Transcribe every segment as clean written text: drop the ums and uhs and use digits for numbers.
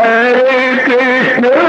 Hare Krishna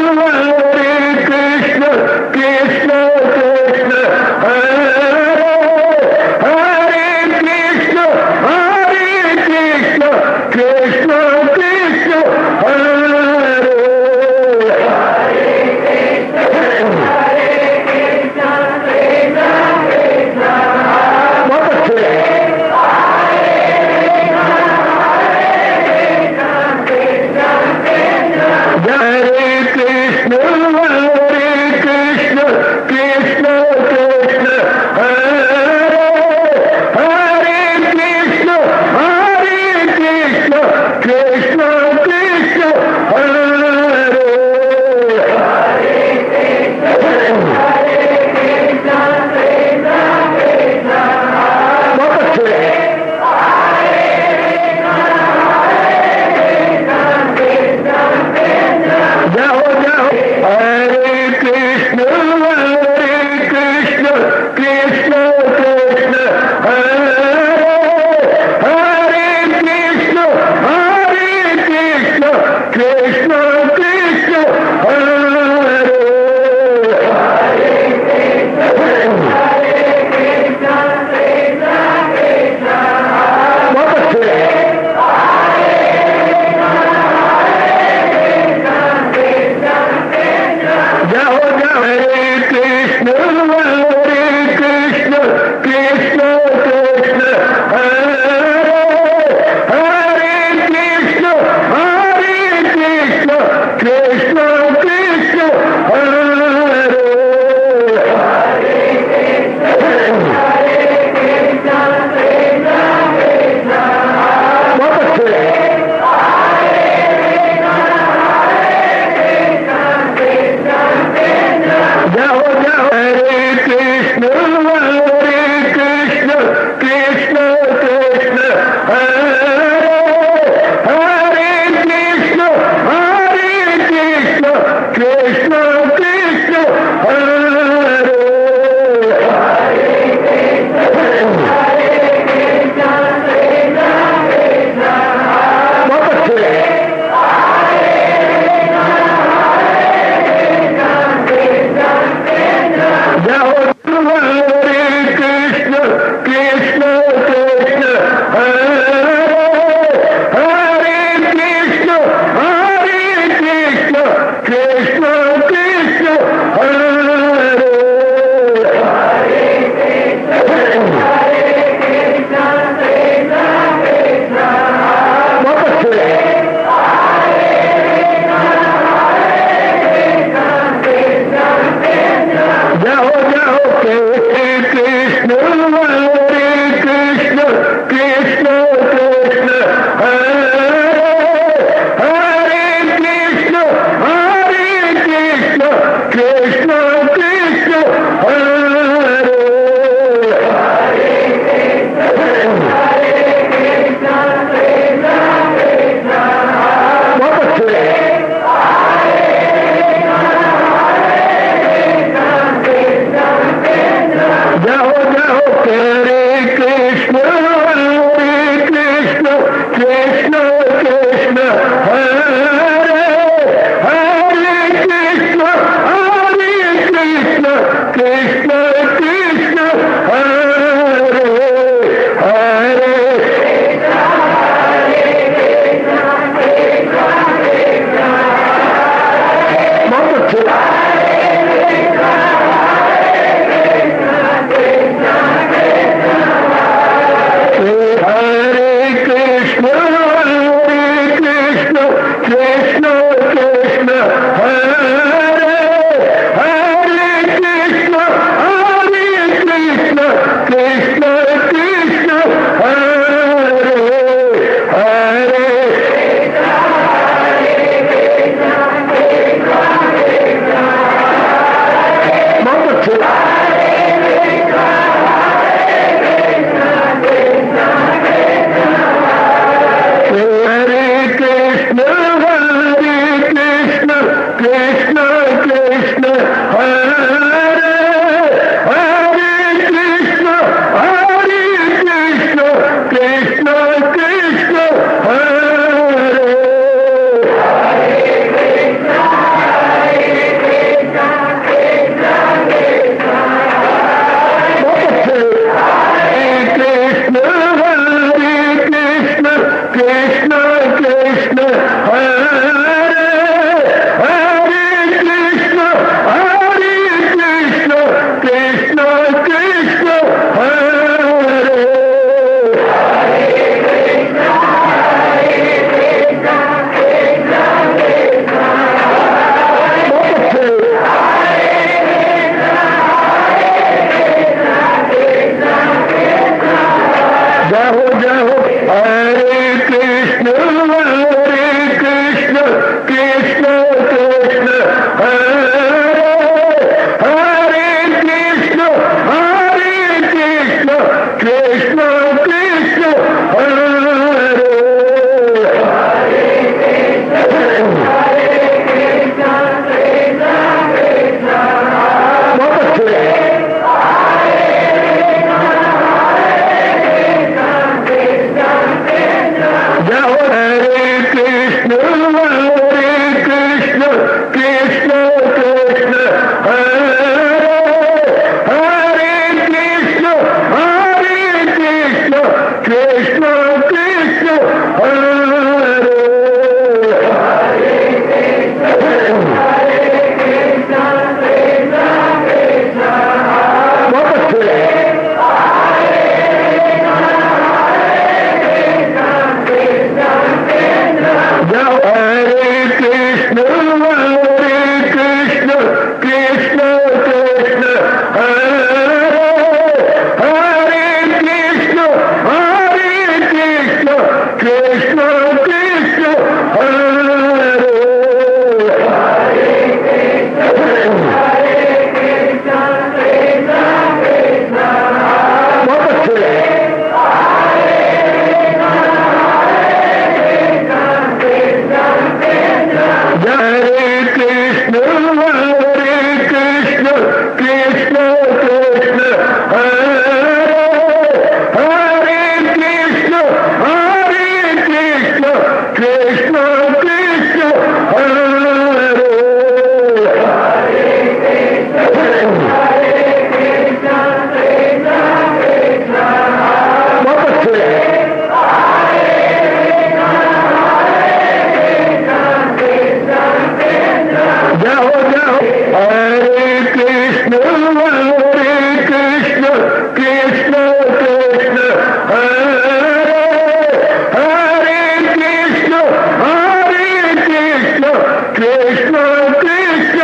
Krishna Krishna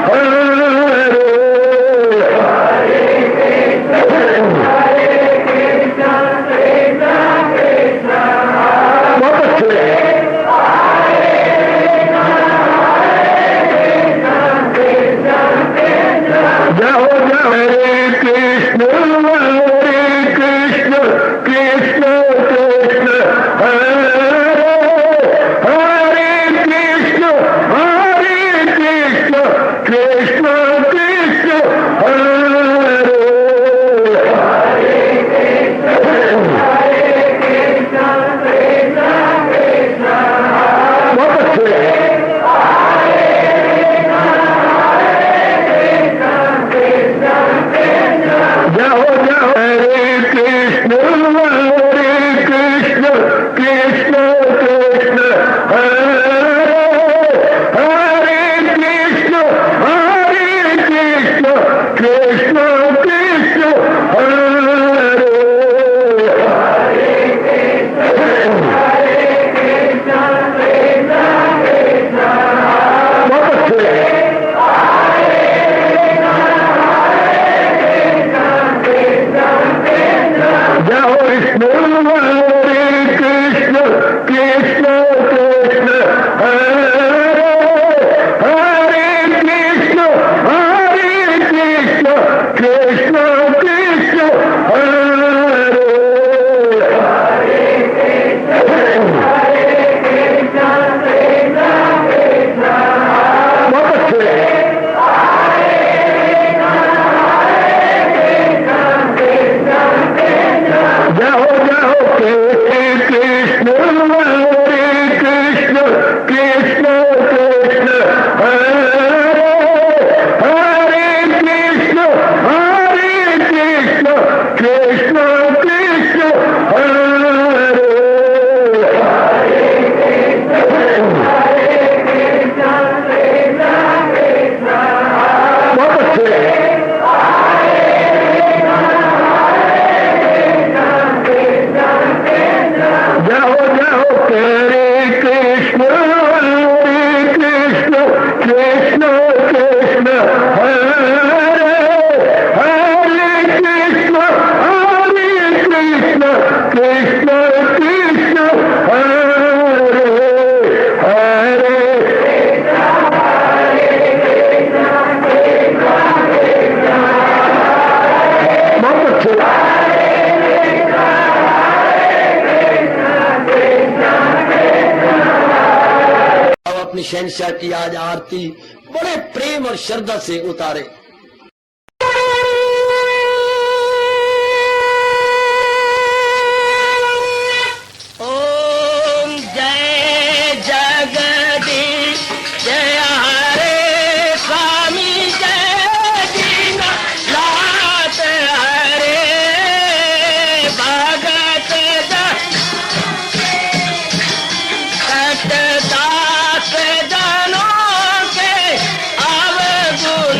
हरे जाओ जाओ हरे कृष्ण कृष्ण कृष्ण हरे हरे कृष्ण कृष्ण कृष्ण हरे बहुत अच्छे जाओ जाओ हरे कृष्ण कृष्ण कृष्ण हरे हरे कृष्ण कृष्ण कृष्ण हरे बहुत अच्छे जाओ विष्णु हरे कृष्ण कृष्ण हरे हरे कृष्ण कृष्ण कृष्ण हरे बहुत अच्छे जाओ जाओ कृष्ण हरे कृष्ण कृष्ण हरे हरे कृष्ण कृष्ण कृष्ण हरे बहुत अच्छे जाओ जाओ हरे कृष्ण कृष्ण हरे हरे कृष्ण कृष्ण कृष्ण हरे हरे बहुत अच्छे अपनी शहंशाह की आज आरती बड़े प्रेम और श्रद्धा से उतारे। ओम जय जगदीश जय हरे स्वामी जय दीनानाथ हरे भगत दास जनों के अवगुण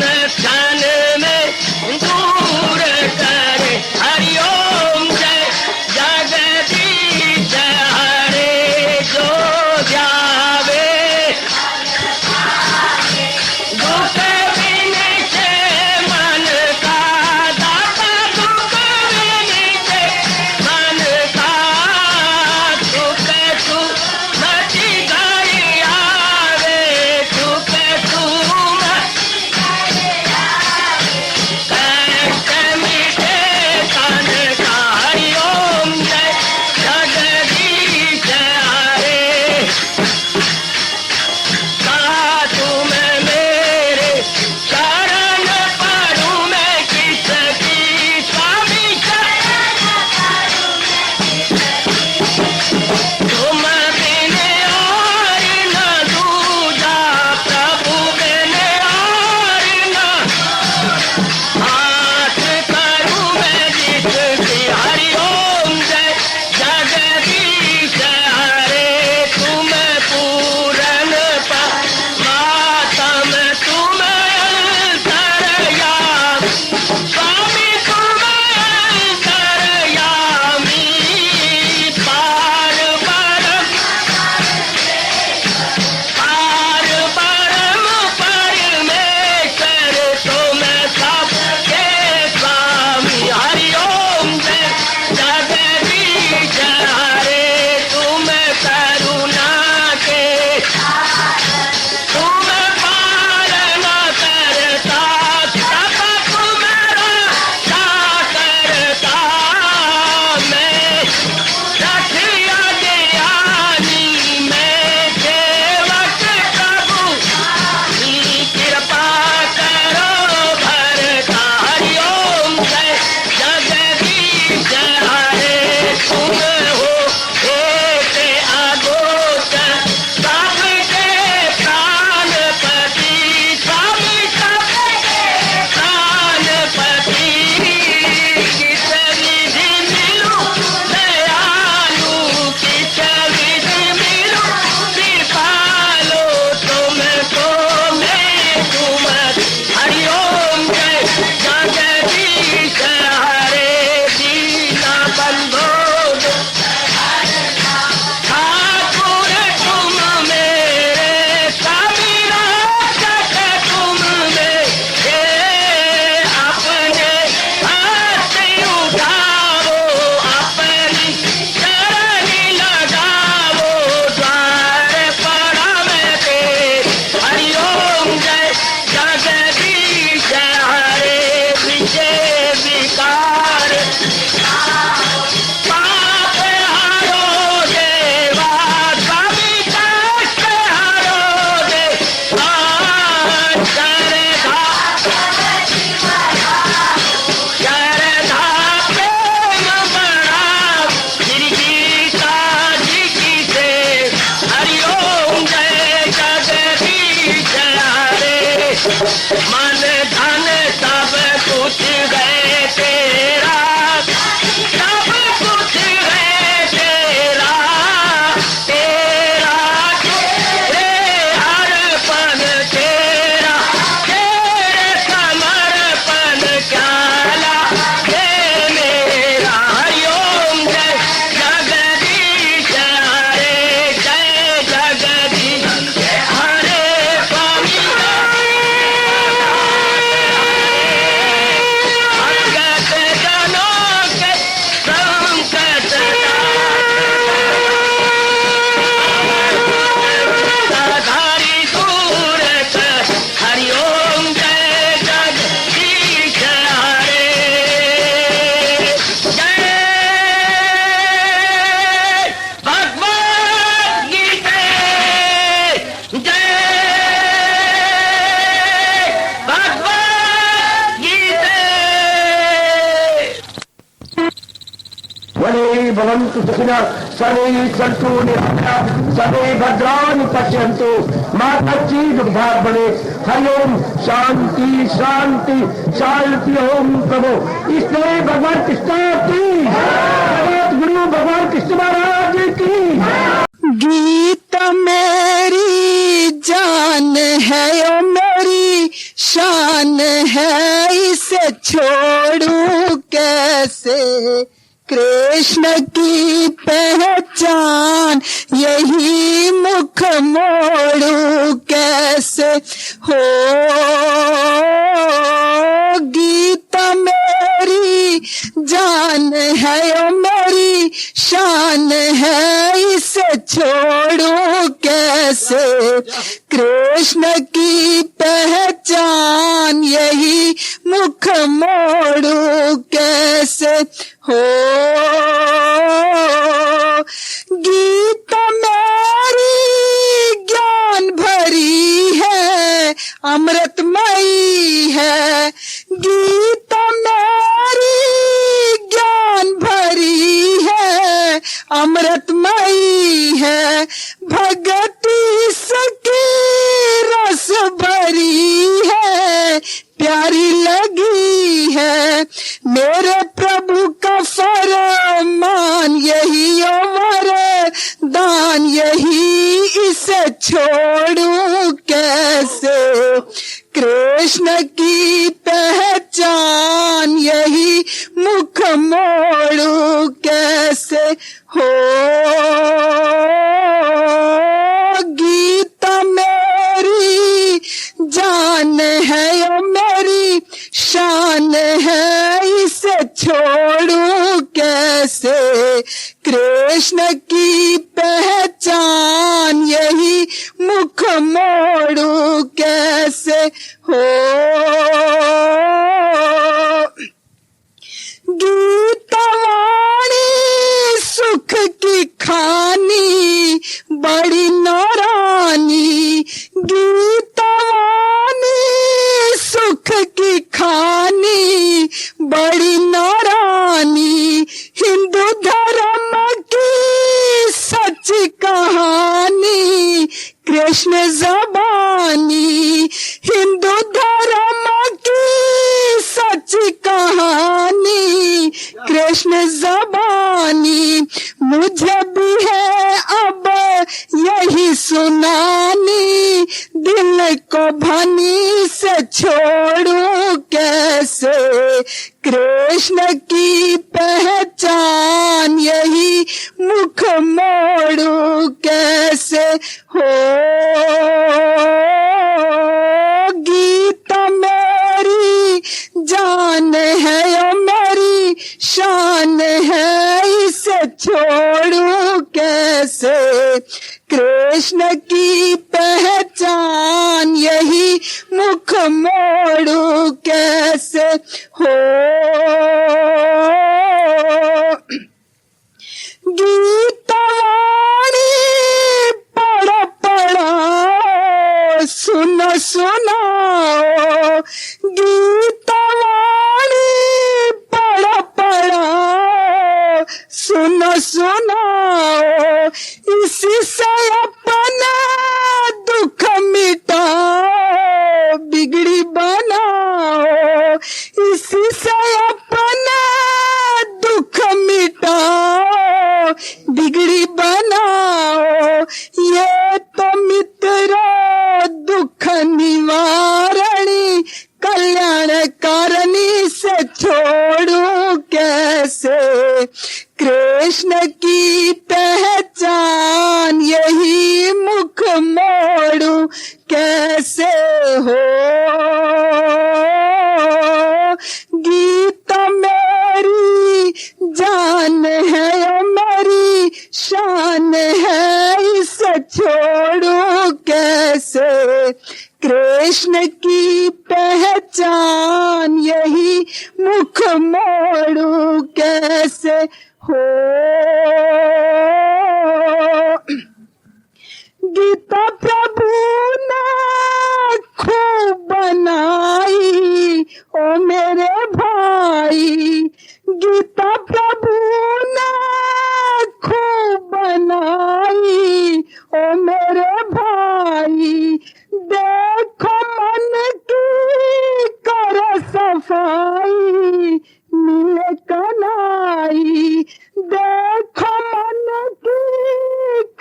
मन धन सब कुछ है तेरा, सब कुछ है तेरा, तेरा तेरे हर पल तेरा, तेरे समर्पण क्या लागे मेरा। हरिओम जय जगदीश हरे, जय जगदीश हरे स्वामी भगत जनों के संकट साधारी दूर कर। हरिओम जय जगदीश हरे, जय भगवद गीता, जय भगवद गीता। वने भवन्तु सुखिनः सर्वे सन्तु निरामयाः सर्वे भद्राणि पश्यन्तु मा कश्चित् दुर्भाग् भवेत्। हरि ओम शांति शांति शांति। ओम प्रभु इसलिए भगवान कृष्ण की जगत गुरु भगवान कृष्ण महाराज की। गीत मेरी जान है ओ मेरी शान है, इसे छोड़ू कैसे। कृष्ण की पहचान यही मुख मोड़ू कैसे। हो गीत मेरी जान है ओ मेरी शान है, इसे छोड़ू कैसे। कृष्ण की पहचान यही मुख मोड़ू कैसे। हो गीत मेरी ज्ञान भरी है, अमृतमयी है। गीत मेरी ज्ञान भरी है, अमृतमयी है। भगति सकी रस भरी है, प्यारी लगी है। मेरे प्रभु का फरमान यही अमर दान यही, इसे छोड़ू कैसे। कृष्ण की पहचान यही मुख मोड़ू कैसे। हो गीता मेरी जान है ओ मेरी शान है, इसे छोड़ू कैसे। कृष्ण की पहचान यही मुख मोड़ू कैसे। हो गीतवाणी सुख की खानी बड़ी नारानी। गीतवाणी सुख की खानी बड़ी नारानी। हिंदू धर्म की सच कहानी कृष्ण ज़बानी। हिंदू धर्म की सच कहानी कृष्ण ज़बानी। मुझे भी है अब यही सुनानी, दिल को भनी से छोड़ू कैसे। कृष्ण की पहचान यही मुख मोड़ू कैसे। हो गीता मेरी जान है ओ मेरी शान है, इसे छोड़ू कैसे। कृष्ण की पहचान यही मुख मोड़ू कैसे। हो गीतवाणी पढ़ पढ़ा सुनो सुनो। गीतवाणी पढ़ पढ़ा सुनो सुनो। इसी से अपना दुख मिटाओ, बिगड़ी बात कृष्ण की पहचान यही मुख मोड़ू कैसे हो। गीता मेरी जान है ओ मेरी शान है, इसे छोड़ू कैसे। कृष्ण की पहचान यही मुख मोड़ू कैसे हो। गीता प्रभु ने खूब बनाई ओ मेरे भाई, गीता प्रभु ने खूब बनाई ओ मेरे भाई। देखो मन की कर सफाई मिले कनाई, देखो मन की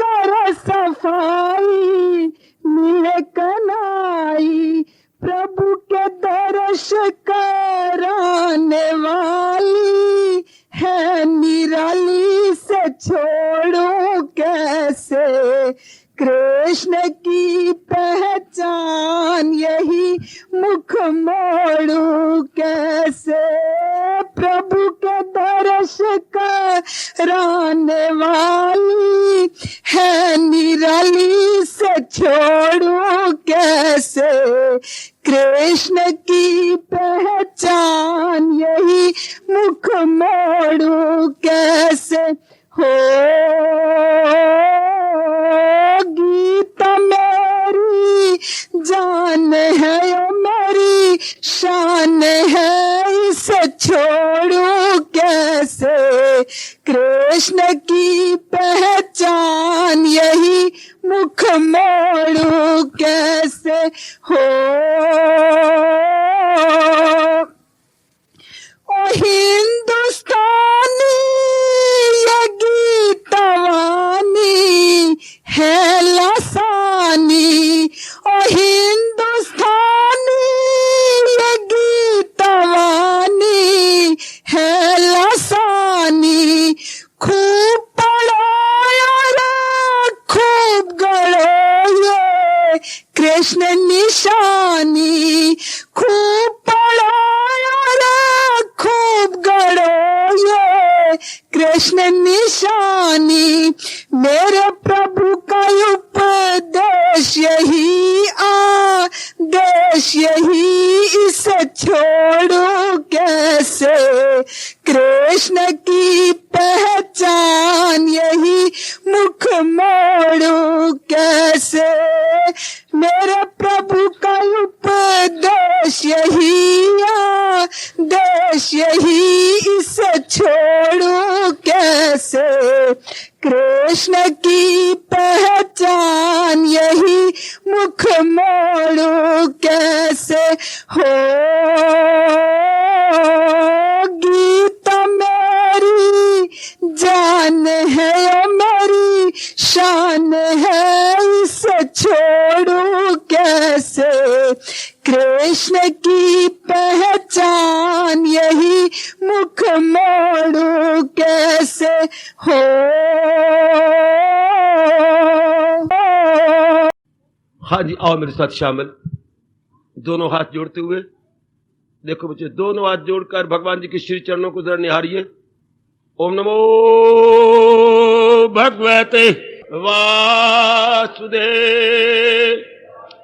कर सफाई मिले कनाई। प्रभु के दर्श कराने वाली है निराली, से छोड़ू कैसे। कृष्ण की पहचान यही मुख मोड़ू कैसे। प्रभु के दर्श कराने वाली है निराली, से छोड़ू कैसे। कृष्ण की पहचान यही मुख मोड़ू कैसे हो। गीता मेरी जान है ओ मेरी शान है, इसे छोड़ू कैसे। कृष्ण की पहचान यही मुख मोड़ू कैसे हो। ओ हिंदुस्तानी ये गीता वाणी है लसानी, ओ हिंदुस्तानी ये गीता वाणी है लसानी। खूब पढ़ो यार खूब गढ़ो ये कृष्ण निशानी। खूब पढ़ो यार खूब गढ़ो ये कृष्ण निशानी। मेरे प्रभु का उपदेश यही आदेश यही, इसे छोड़ू कैसे। कृष्ण की पहचान यही मुख मोड़ू कैसे। मेरे प्रभु का उपदेश यही आदेश यही, इसे छोड़ू कैसे। कृष्ण की पहचान यही मुख मोड़ू कैसे हो। गीता मेरी जान है ओ मेरी शान है, इसे छोड़ू कैसे। कृष्ण की पहचान यही मुख मोड़ू कैसे हो। हाँ जी, आओ मेरे साथ शामिल। दोनों हाथ जोड़ते हुए देखो बच्चे, दोनों हाथ जोड़कर भगवान जी के श्री चरणों को जरा निहारिए। ओम नमो भगवते वासुदेव।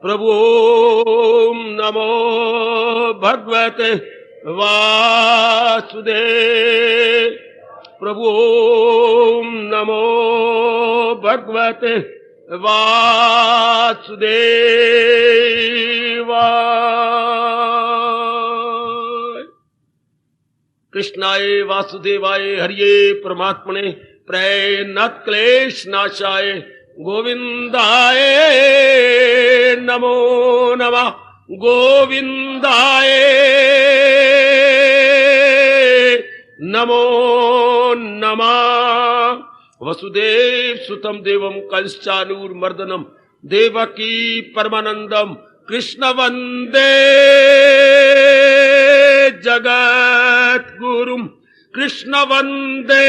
प्रभु ओम नमो भगवते वासुदेव। प्रभु ओम नमो भगवते वासुदेवाय। कृष्णाय वासुदेवाय हरिये परमात्मने प्रणत क्लेश नाशाय गोविंदाय नमो नमः। गोविंदाय नमो नमः। वसुदेव सुतम देवम कंसचानूरमर्दनम देवकी परमानंदम कृष्ण वंदे जगत गुरुम कृष्ण वंदे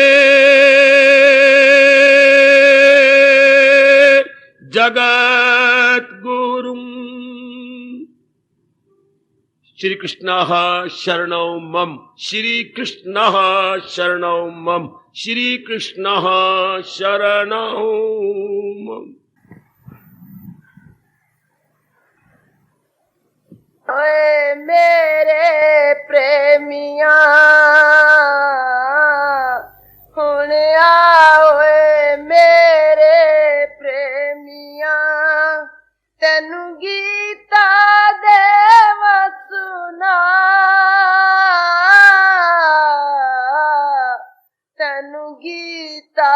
जगत गुरुम। श्री कृष्ण शरणौ मम, श्री कृष्ण शरणौ मम, श्री कृष्ण शरणौ मम। ओए मेरे प्रेमिया हुण आओए मेरे प्रेमिया, तेनू गीता देव सुना, तेनू गीता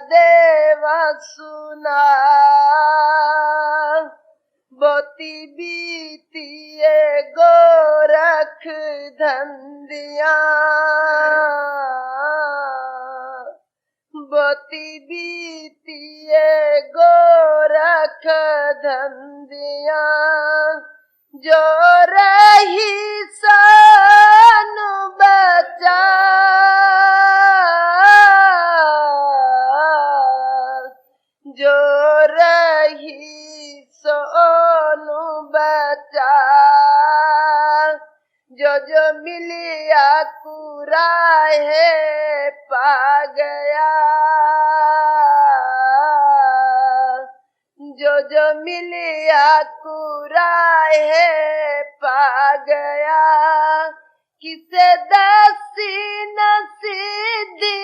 देव सुना। बोती बीतिए गोरख धंधिया, बोती बीतिए गोरख धंधिया, जो रही सानू बचा, जो रही सोनू बचा। जो जो मिलिया कुराहे पा गया, जो जो मिलिया कुराहे पा गया। किसे दसी नसीदी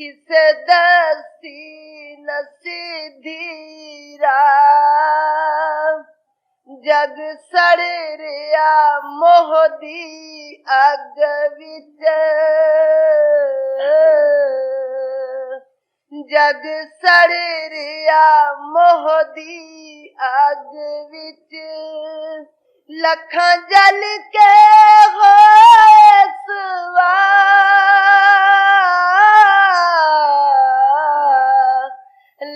किसे दसी नसीधीरा, जग सड़ रिया मोहदी अग विच, जग सड़ रिया मोहदी अग विच। लखां जल के होए सवार,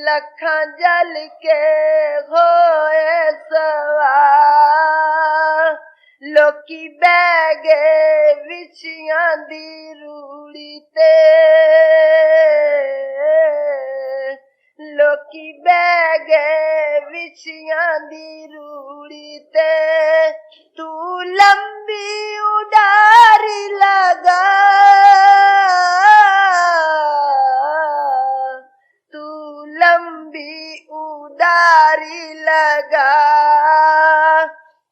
लखां जल के होए सवार। लोकी बह गए विछियां दी रूड़ी ते, लोकी बह गए विछियां दी रूड़ी ते। तू लंबी उडारी लगा, तू लंबी उडारी लगा।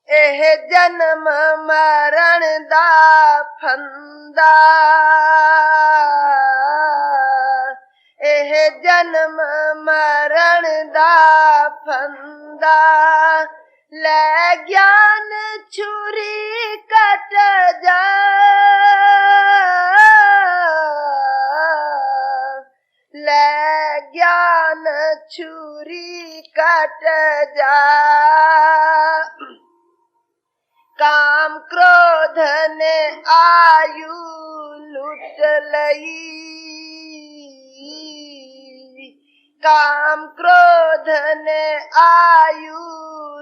एह जन्म मरण दा फंदा, एह जन्म मरण दा फंदा। ले ज्ञान छुरी कट जा, ले ज्ञान छुरी कट जा। काम क्रोध ने आयु लुट लई, काम क्रोध ने आयु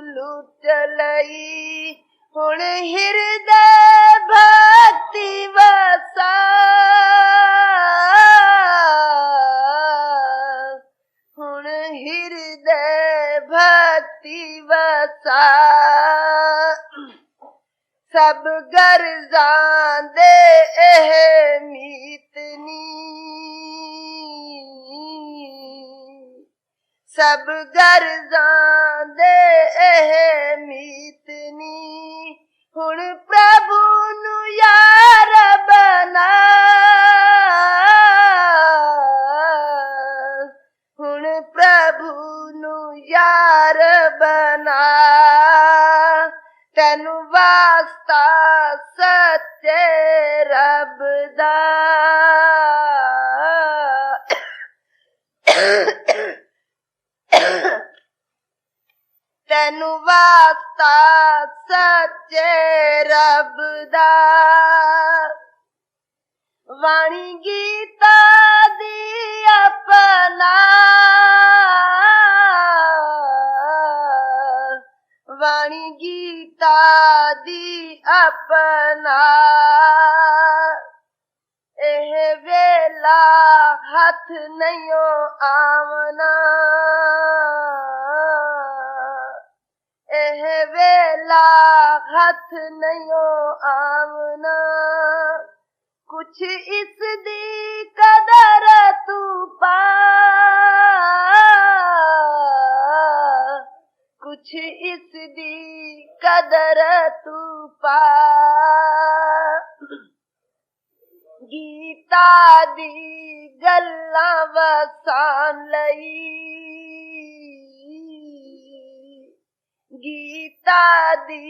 लुट लई। हुण हृदय भक्ति वसा, हुण हृदय भक्ति वसा। सब गर्जां दे एह मीतनी, सब गर्जां दे एह मीतनी। हुण प्रभु नू यार बना, हुण प्रभु नू यार बना। तेनू वास्ता सच्चे रब दा, तेनू वास्ता सच्चे रब दा। वाणी गीता दी अपना, वाणी गीता दी अपना एह वेला हथ नयो आमना एह वेला हथ नयो आमना कुछ इस दी कदर तू पा कुछ इस दी कदर तू पा गीता दी गल्लां वसान लई गीता दी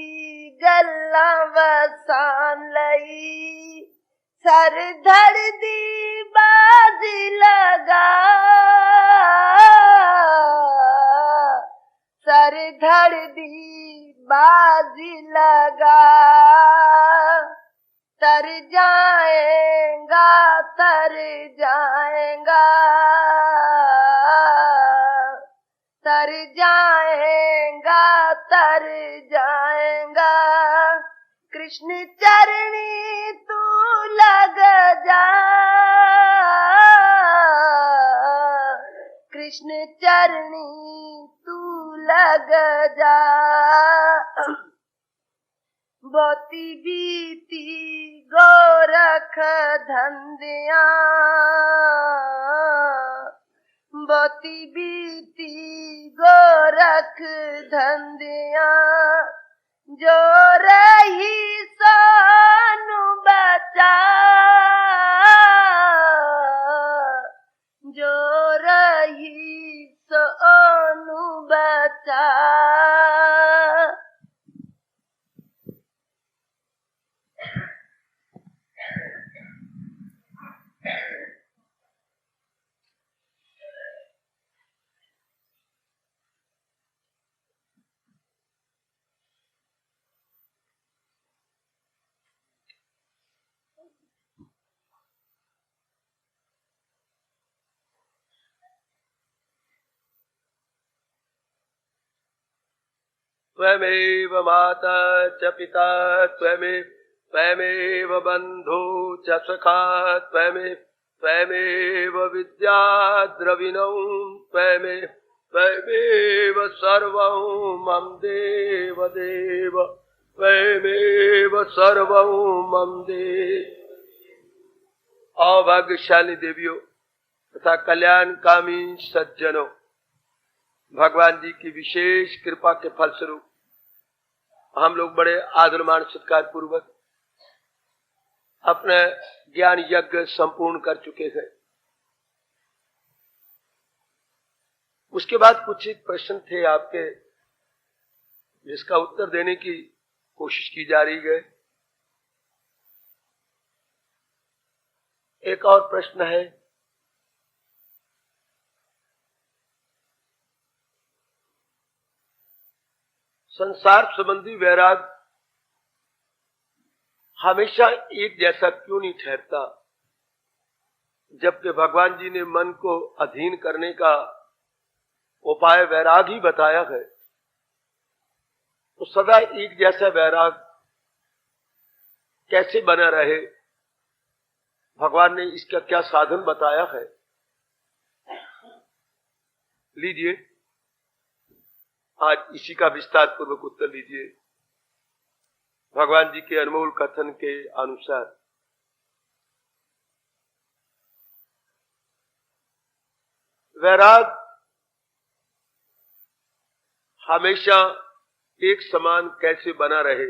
गल्लां वसान लई सर धड़ दी बाजी लगा सर धड़ दी बाजी लगा तर जाएगा तर जाएगा तर जाएगा तर जाएगा कृष्ण चरणी तू लग जा कृष्ण चरणी तू लग जा बहुती बीती गोरख धंधिया बहुती बीती गोरख धंधिया जो रही सोनु बचा जो रही सोनु बचा त्वमेव माता च पिता त्वमेव बन्धु च सखा त्वमेव विद्या द्रविणौ त्वमेव सर्वं मम देव देव त्वमेव सर्वं मम देव। अभाग्यशाली देवियों तथा कल्याणकामी सज्जनों, भगवान जी की विशेष कृपा के फलस्वरूप हम लोग बड़े आदर मान सत्कार पूर्वक अपने ज्ञान यज्ञ संपूर्ण कर चुके हैं। उसके बाद कुछ एक प्रश्न थे आपके, जिसका उत्तर देने की कोशिश की जा रही है। एक और प्रश्न है, संसार संबंधी वैराग हमेशा एक जैसा क्यों नहीं ठहरता, जबकि भगवान जी ने मन को अधीन करने का उपाय वैराग ही बताया है। तो सदा एक जैसा वैराग कैसे बना रहे, भगवान ने इसका क्या साधन बताया है? लीजिए, आज इसी का विस्तार पूर्वक उत्तर लीजिए। भगवान जी के अनमोल कथन के अनुसार वैराग हमेशा एक समान कैसे बना रहे?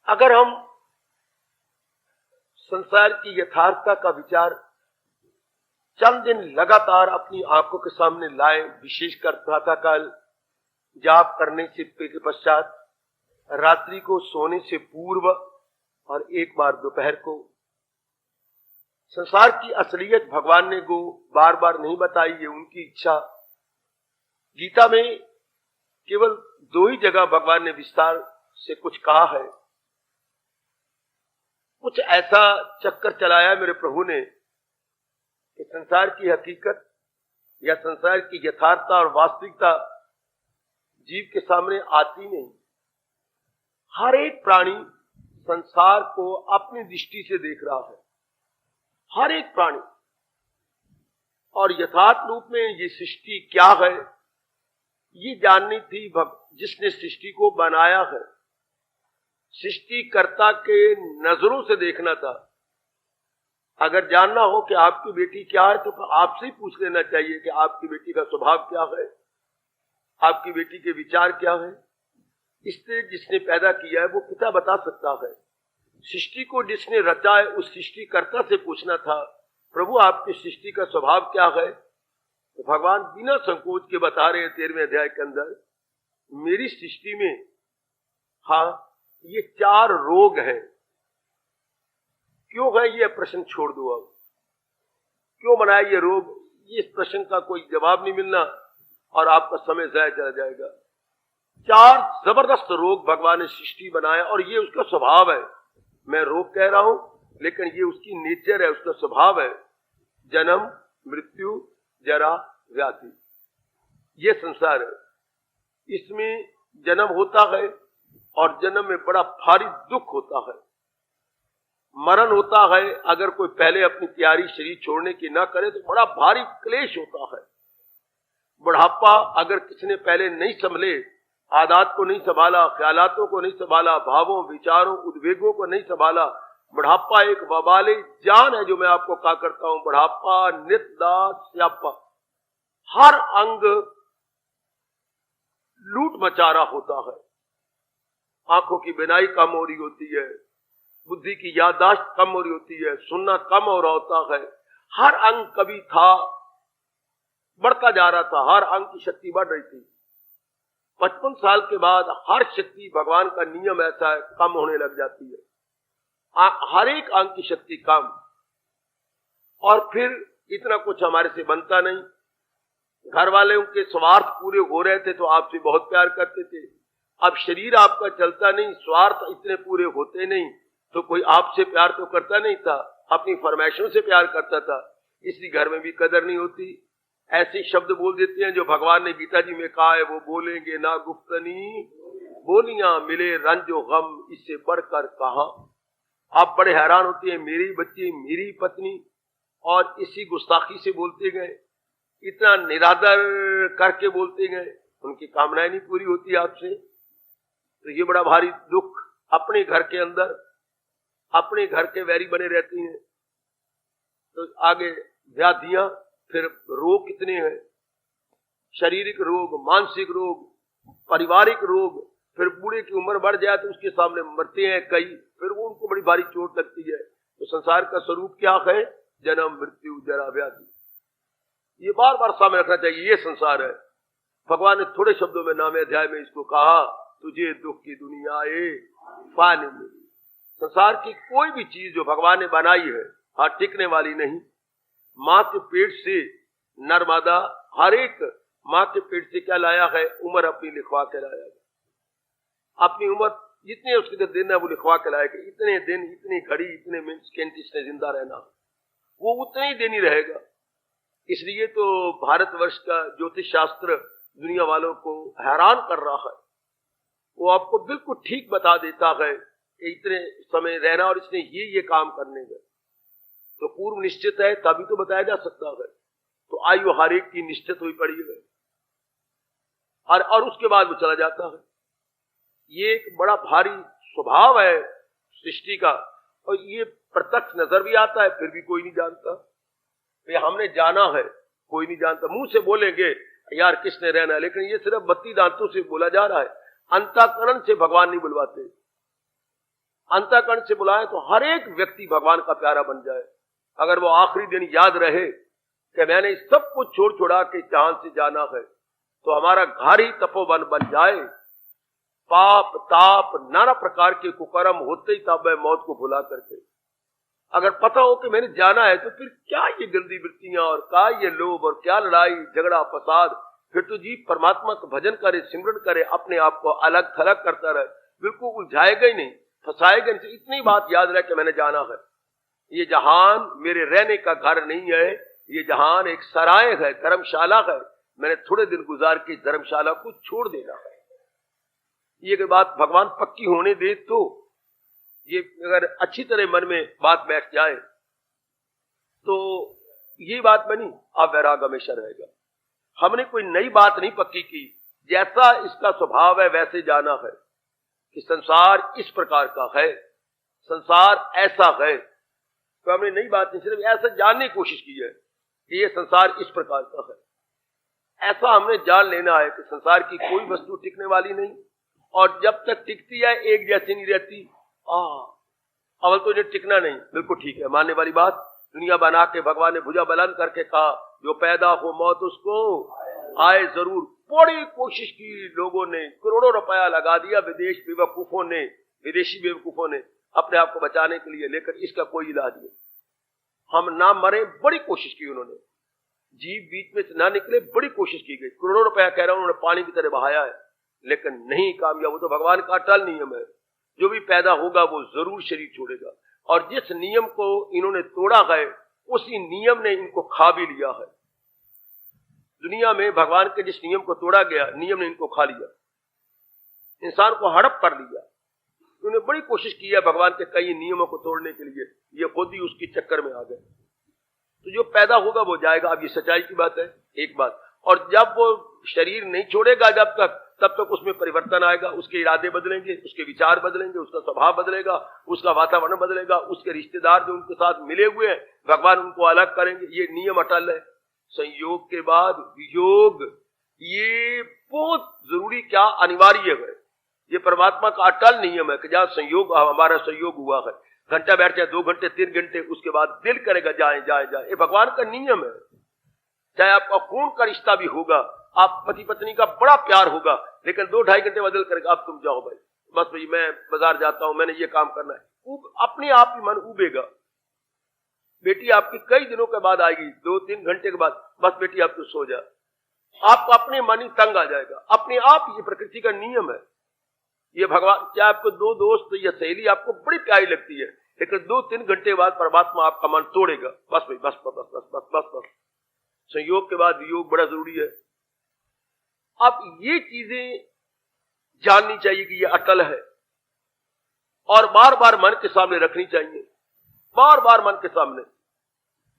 अगर हम संसार की यथार्थता का विचार चंद दिन लगातार अपनी आंखों के सामने लाए, विशेषकर प्रातःकाल जाप करने से के पश्चात, रात्रि को सोने से पूर्व और एक बार दोपहर को, संसार की असलियत भगवान ने को बार बार नहीं बताई, ये उनकी इच्छा। गीता में केवल 2 ही जगह भगवान ने विस्तार से कुछ कहा है। कुछ ऐसा चक्कर चलाया मेरे प्रभु ने कि संसार की हकीकत या संसार की यथार्थता और वास्तविकता जीव के सामने आती नहीं। हर एक प्राणी संसार को अपनी दृष्टि से देख रहा है, हर एक प्राणी। और यथार्थ रूप में ये सृष्टि क्या है ये जाननी थी जिसने सृष्टि को बनाया है। सृष्टिकर्ता के नजरों से देखना था। अगर जानना हो कि आपकी बेटी क्या है तो आपसे ही पूछ लेना चाहिए कि आपकी बेटी का स्वभाव क्या है, आपकी बेटी के विचार क्या है। इससे जिसने पैदा किया है वो पिता बता सकता है। सृष्टि को जिसने रचा है उस सृष्टिकर्ता से पूछना था, प्रभु आपकी सृष्टि का स्वभाव क्या है। तो भगवान बिना संकोच के बता रहे हैं 13वें अध्याय के अंदर, मेरी सृष्टि में ये 4 रोग हैं। क्यों है ये प्रश्न छोड़ दो। अब क्यों बनाया ये रोग, इस प्रश्न का कोई जवाब नहीं मिलना और आपका समय जाया चला जाएगा। 4 जबरदस्त रोग भगवान ने सृष्टि बनाया और ये उसका स्वभाव है। मैं रोग कह रहा हूं लेकिन ये उसकी नेचर है, उसका स्वभाव है। जन्म, मृत्यु, जरा, व्याधि, ये संसार है। इसमें जन्म होता है और जन्म में बड़ा भारी दुख होता है। मरण होता है, अगर कोई पहले अपनी तैयारी शरीर छोड़ने की ना करे तो बड़ा भारी क्लेश होता है। बुढ़ापा अगर किसी ने पहले नहीं संभले, आदत को नहीं संभाला, ख्यालातों को नहीं संभाला, भावों, विचारों, उद्वेगों को नहीं संभाला, बुढ़ापा एक वबाले जान है। जो मैं आपको कहा करता हूं, बुढ़ापा नित्य स्यापा, हर अंग लूट मचा रहा होता है। आंखों की बिनाई कम हो रही होती है, बुद्धि की याददाश्त कम हो रही होती है, सुनना कम हो रहा होता है। हर अंग कभी था बढ़ता जा रहा था, हर अंग की शक्ति बढ़ रही थी। 55 साल के बाद हर शक्ति, भगवान का नियम ऐसा है, कम होने लग जाती है। हर एक अंग की शक्ति कम, और फिर इतना कुछ हमारे से बनता नहीं। घर वाले उनके स्वार्थ पूरे हो रहे थे तो आपसे बहुत प्यार करते थे। अब शरीर आपका चलता नहीं, स्वार्थ इतने पूरे होते नहीं तो कोई आपसे प्यार तो करता नहीं था, अपनी फरमाइशों से प्यार करता था। इसलिए घर में भी कदर नहीं होती। ऐसे शब्द बोल देते हैं जो भगवान ने गीता जी में कहा है, वो बोलेंगे ना गुफ्तनी बोलियां, मिले रंजो गम, इससे बढ़कर कहा। आप बड़े हैरान होते हैं, मेरी बच्ची, मेरी पत्नी, और इसी गुस्ताखी से बोलते गए, इतना निरादर करके बोलते गए, उनकी कामनाएं नहीं पूरी होती आपसे। तो ये बड़ा भारी दुख। अपने घर के अंदर अपने घर के वैरी बने रहते हैं। तो आगे व्याधियां, फिर रोग कितने हैं, शारीरिक रोग, मानसिक रोग, पारिवारिक रोग। फिर बूढ़े की उम्र बढ़ जाए तो उसके सामने मरते हैं कई, फिर वो उनको बड़ी भारी चोट लगती है। तो संसार का स्वरूप क्या है, जन्म, मृत्यु, जरा, व्याधि। ये बार बार सामने रखना चाहिए, ये संसार है। भगवान ने थोड़े शब्दों में 9वें अध्याय में इसको कहा, तुझे दुख की दुनिया फानी मिली। संसार की कोई भी चीज जो भगवान ने बनाई है टिकने वाली नहीं। माँ के पेट से नर्मदा, हर एक माँ के पेट से क्या लाया है, उम्र अपनी लिखवा के लाया है। अपनी उम्र जितने उसके दिन है वो लिखवा के लाएगा। इतने दिन, इतनी घड़ी, इतने मिनट सेकंड इसने जिंदा रहना, वो उतने ही दिन ही रहेगा। इसलिए तो भारतवर्ष का ज्योतिष शास्त्र दुनिया वालों को हैरान कर रहा है। वो आपको बिल्कुल ठीक बता देता है कि इतने समय रहना और इसने ये काम करने का। तो पूर्व निश्चित है तभी तो बताया जा सकता है। तो आयु हर एक की निश्चित हुई पड़ी है और उसके बाद वो चला जाता है। ये एक बड़ा भारी स्वभाव है सृष्टि का, और ये प्रत्यक्ष नजर भी आता है, फिर भी कोई नहीं जानता। ये हमने जाना है, कोई नहीं जानता। मुंह से बोलेंगे यार किसने रहना है, लेकिन ये सिर्फ 32 दांतों से बोला जा रहा है। अंतःकरण से भगवान नहीं बुलवाते। अंतःकरण से बुलाए तो हर एक व्यक्ति भगवान का प्यारा बन जाए। अगर वो आखिरी दिन याद रहे कि मैंने सब कुछ छोड़ छोड़ा के चांद से जाना है, तो हमारा घर ही तपोवन बन जाए। पाप, ताप, नाना प्रकार के कुकर्म होते ही तब मैं मौत को भुला करके, अगर पता हो कि मैंने जाना है, तो फिर क्या ये गंदी वृत्तियां और क्या ये लोभ और क्या लड़ाई झगड़ा फसाद। फिर तो जी परमात्मा का भजन करे, सिमरन करे, अपने आप को अलग थलग करता रहे, बिल्कुल उलझाएगा ही नहीं, फंसाएगा नहीं। इतनी बात याद रहे कि मैंने जाना है। ये जहान मेरे रहने का घर नहीं है, ये जहान एक सराय है, धर्मशाला है। मैंने थोड़े दिन गुजार के धर्मशाला को छोड़ देना है। ये बात भगवान पक्की होने दे तो ये अगर अच्छी तरह मन में बात बैठ जाए तो ये बात बनी, आप वैराग हमेशा रहेगा। हमने कोई नई बात नहीं पक्की की, जैसा इसका स्वभाव है वैसे जाना है कि संसार इस प्रकार का है, संसार ऐसा है। तो हमने नई बात नहीं, सिर्फ ऐसा जानने की कोशिश की है कि ये संसार इस प्रकार का है। ऐसा हमने जान लेना है कि संसार की कोई वस्तु टिकने वाली नहीं, और जब तक टिकती है एक जैसी नहीं रहती। अवल तो इन्हें टिकना नहीं, बिल्कुल ठीक है, मानने वाली बात। दुनिया बना के भगवान ने भुजा बुलंद करके कहा जो पैदा हो मौत उसको आए जरूर। बड़ी कोशिश की लोगों ने, करोड़ों रुपया लगा दिया विदेशी बेवकूफों ने अपने आप को बचाने के लिए, लेकिन इसका कोई इलाज नहीं। हम ना मरे, बड़ी कोशिश की उन्होंने, जीव बीच में से ना निकले, बड़ी कोशिश की गई। करोड़ों रुपया कह रहा हूं उन्होंने पानी की तरह बहाया है, लेकिन नहीं कामयाब। वो तो भगवान का अटल नियम है, जो भी पैदा होगा वो जरूर शरीर छोड़ेगा। और जिस नियम को इन्होंने तोड़ा है उसी नियम ने इनको खा भी लिया है। दुनिया में भगवान के जिस नियम को तोड़ा गया, नियम ने इनको खा लिया, इंसान को हड़प कर लिया। उन्होंने बड़ी कोशिश की है भगवान के कई नियमों को तोड़ने के लिए, ये खुद ही उसकी चक्कर में आ गए। तो जो पैदा होगा वो जाएगा। अब ये सच्चाई की बात है, एक बात। और जब वो शरीर नहीं छोड़ेगा तब तक उसमें परिवर्तन आएगा, उसके इरादे बदलेंगे, उसके विचार बदलेंगे, उसका स्वभाव बदलेगा, उसका वातावरण बदलेगा, उसके रिश्तेदार जो उनके साथ मिले हुए हैं भगवान उनको अलग करेंगे। ये नियम अटल है। संयोग के बाद वियोग, ये बहुत जरूरी, क्या अनिवार्य है। ये परमात्मा का अटल नियम है कि जहां संयोग, हमारा संयोग हुआ है, घंटा बैठ जाए 2 घंटे 3 घंटे, उसके बाद दिल करेगा जाए जाए जाए। ये भगवान का नियम है। चाहे आपका खून का रिश्ता भी होगा, आप पति पत्नी का बड़ा प्यार होगा, लेकिन 2-2.5 घंटे बदल करेगा, अब तुम जाओ भाई, बस भाई मैं बाजार जाता हूं, मैंने ये काम करना है। अपने आप ही मन उबेगा। बेटी आपकी कई दिनों के बाद आएगी, 2-3 घंटे के बाद, बस बेटी आप तो सो जा, आपको अपने मन ही तंग आ जाएगा, अपने आप। ये प्रकृति का नियम है। ये भगवान, चाहे आपको 2 दोस्त या सहेली आपको बड़ी प्यारी लगती है, लेकिन 2-3 घंटे बाद परमात्मा आपका मन तोड़ेगा। बस भाई, बस बस बस बस बस बस। संयोग के बाद वियोग बड़ा जरूरी है। अब ये चीजें जाननी चाहिए कि ये अटल है, और बार बार मन के सामने रखनी चाहिए, बार बार मन के सामने।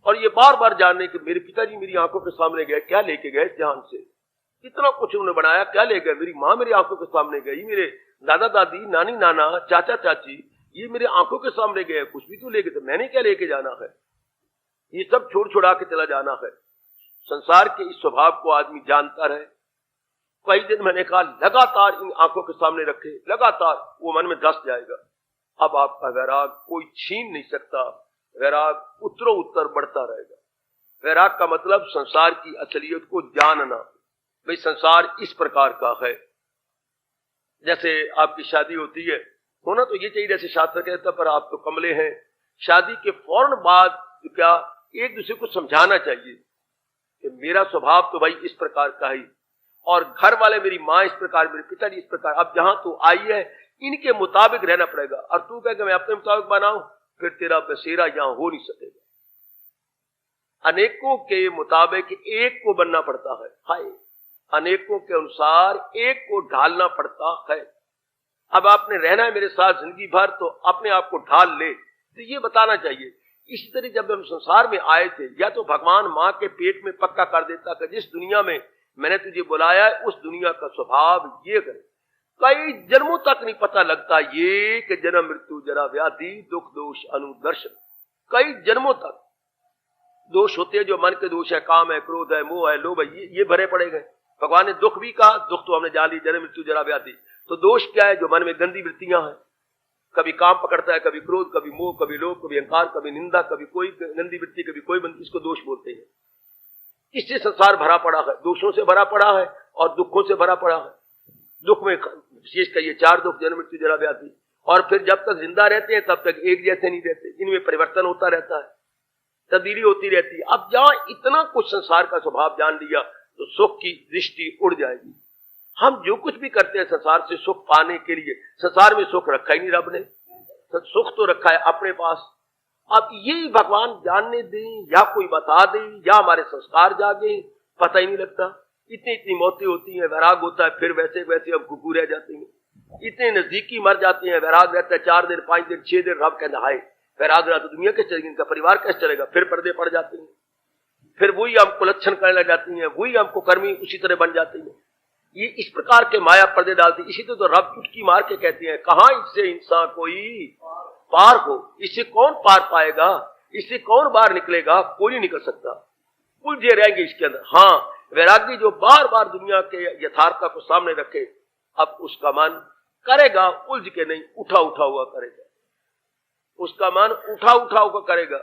और ये बार बार जानने कि मेरे पिताजी मेरी आंखों के सामने गए, क्या लेके गए ध्यान से, इतना कुछ उन्होंने बनाया, क्या ले गए। मेरी माँ मेरी आंखों के सामने गई, मेरे दादा दादी, नानी नाना, चाचा चाची, ये मेरे आंखों के सामने गए, कुछ भी तो लेके, तो मैंने क्या लेके जाना है। ये सब छोड़ छुड़ा के चला जाना है। संसार के इस स्वभाव को आदमी जानता रहे। कई दिन मैंने कहा लगातार इन आंखों के सामने रखे, लगातार, वो मन में धस जाएगा। अब आपका वैराग कोई छीन नहीं सकता, वैराग उत्तरों उत्तर बढ़ता रहेगा। वैराग का मतलब संसार की असलियत को जानना, भाई संसार इस प्रकार का है। जैसे आपकी शादी होती है, होना तो ये चाहिए जैसे शास्त्र कहता, पर आप तो कमले हैं। शादी के फौरन बाद क्या एक दूसरे को समझाना चाहिए कि मेरा स्वभाव तो भाई इस प्रकार का ही, और घर वाले, मेरी माँ इस प्रकार, मेरे पिताजी इस प्रकार, अब जहां तू आई है इनके मुताबिक रहना पड़ेगा। और तू कह कि मैं अपने मुताबिक बनाऊं, फिर तेरा बसेरा यहां हो नहीं सकेगा। अनेकों के मुताबिक एक को बनना पड़ता है। हाय, अनेकों के अनुसार एक को ढालना पड़ता है। अब आपने रहना है मेरे साथ जिंदगी भर, तो अपने आप को ढाल ले, तो ये बताना चाहिए। इसी तरह जब हम संसार में आए थे, या तो भगवान माँ के पेट में पक्का कर देता कि जिस दुनिया में मैंने तुझे बुलाया है उस दुनिया का स्वभाव ये करे। कई जन्मों तक नहीं पता लगता ये कि जन्म मृत्यु जरा व्याधि दुख दोष अनुदर्शन, कई जन्मों तक दोष होते हैं जो मन के दोष है, काम है, क्रोध है, मोह है, लोभ है, ये भरे पड़े गए। भगवान ने दुख भी कहा, दुख तो हमने जान ली, जन्म मृत्यु जरा व्याधि। तो दोष क्या है? जो मन में गंदी वृत्तियां हैं, कभी काम पकड़ता है, कभी क्रोध, कभी मोह, कभी लोभ, कभी अहंकार, कभी निंदा, कभी कोई गंदी वृत्ति, कभी कोई बंदी, इसको दोष बोलते हैं। इससे संसार भरा पड़ा है, दोषों से भरा पड़ा है और दुखों से भरा पड़ा है। दुख में विशेष कहिए 4 दुख, जन्म मृत्यु जरा व्याधि। और फिर जब तक जिंदा रहते हैं तब तक एक जैसे नहीं रहते, इनमें परिवर्तन होता रहता है, तब्दीली होती रहती है। अब जहां इतना कुछ संसार का स्वभाव जान लिया तो सुख की दृष्टि उड़ जाएगी। हम जो कुछ भी करते हैं संसार से सुख पाने के लिए, संसार में सुख रखा ही नहीं रब ने। सुख तो रखा है अपने पास, अब यही भगवान जानने दें या कोई बता दे या हमारे संस्कार जागे, पता ही नहीं लगता। इतनी इतनी मौतें होती हैं, वैराग होता है, फिर वैसे वैसे अब कुकू रह जाते हैं। इतने नजदीकी मर जाते हैं, वैराग रहता है 4 दिन 5 दिन 6 दिन, रब कहना हाय वैराग रहा तो दुनिया कैसे चलेगी, इनका परिवार कैसे चलेगा, फिर पर्दे पड़ जाते हैं, फिर वही हमको लक्षण करने लग जाती हैं, वही हमको कर्मी उसी तरह बन जाते हैं। ये इस प्रकार के माया पर्दे डालती, इसी तो रब चुटकी मार के कहते हैं कहां इससे इंसान कोई पार हो, इससे कौन पार पाएगा, इससे कौन बाहर निकलेगा, कोई नहीं निकल सकता, उलझे रहेंगे इसके अंदर। हाँ, वैरागी जो बार बार दुनिया के यथार्थता को सामने रखे, अब उसका मन करेगा उलझ के नहीं, उठा उठा हुआ करेगा, उसका मन उठा उठा हुआ करेगा,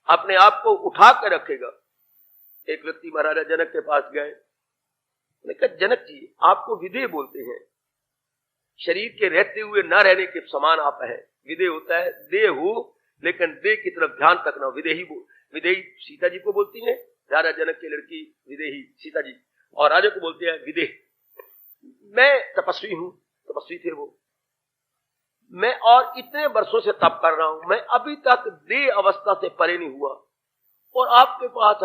अपने आप को उठा के रखेगा। एक व्यक्ति महाराजा जनक के पास गए, उन्होंने कहा जनक जी आपको विदेह बोलते हैं, शरीर के रहते हुए न रहने के समान आप हैं। विदेह होता है देह हो लेकिन देह की तरफ ध्यान तक ना, विदेही विदेही सीता जी को बोलती है, राजा जनक की लड़की विदेही सीता जी, और राजा को बोलते हैं विदेह। मैं तपस्वी हूं, तपस्वी थे वो, मैं और इतने वर्षों से तप कर रहा हूं, मैं अभी तक देह अवस्था से परे नहीं हुआ, और आपके पास